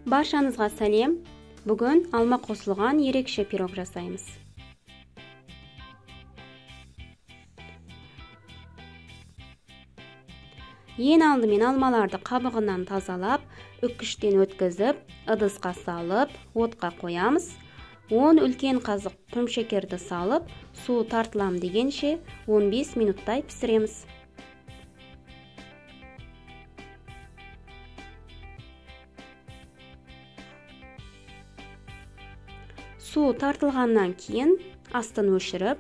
Баршаңызға сәлем. Бүгін алма қосылған ерекше пирог жасаймыз. Ең алдымен алмаларды қабығынан тазалап, үккіштен өткізіп, ыдысқа салып, отқа қоямыз. 10 үлкен қасық құмшекерді салып, су тартылам дегенше 15 минуттай пісіреміз. Су тартылғаннан кейін астын өшіріп,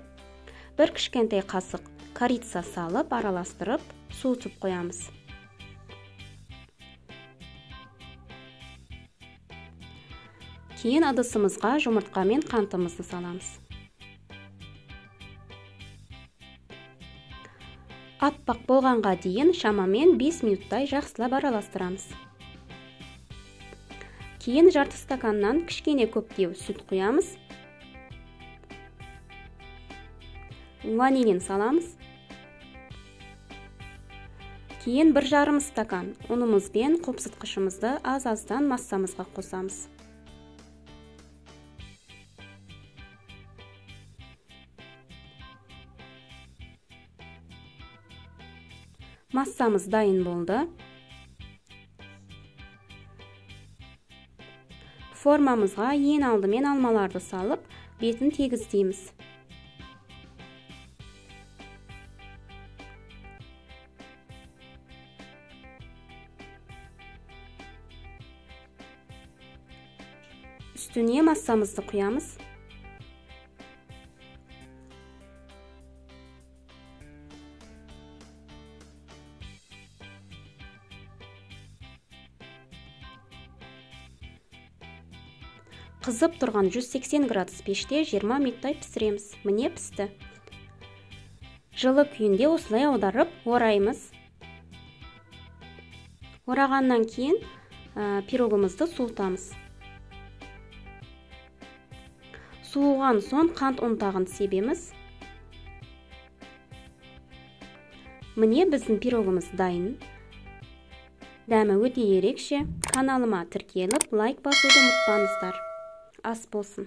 бір кішкентай қасық корица салып, араластырып, суытып қоямыз. Кейін ыдысымызға жұмыртқа мен қантымызды саламыз. Аппақ болғанға дейін шамамен 5 минуттай жақсылап араластырамыз. Кейін жарты стаканнан кішкене көптеу сүт құямыз. Ванилин саламыз. Кейін 1,5 стакан ұнымыз бен қопсытқышымызды аз-аздан массамызға қосамыз. Массамыз дайын болды. Формамызға ең алдымен алмаларды салып, бетін тегістейміз. Үстіне массамызды құямыз. Қызып тұрған 180 градус пеште 20 минуттай пісіреміз. Міне пісті. Жылы күйінде осылай аударып ораймыз. Орағаннан кейін пирогымызды суытамыз. Суыған соң қант ұнтағын себеміз. Міне біздің пирогымыз дайын. Дәмі өте ерекше. Каналыма тіркеліп, лайк басуды ұмытпаңыздар. Ас болсын.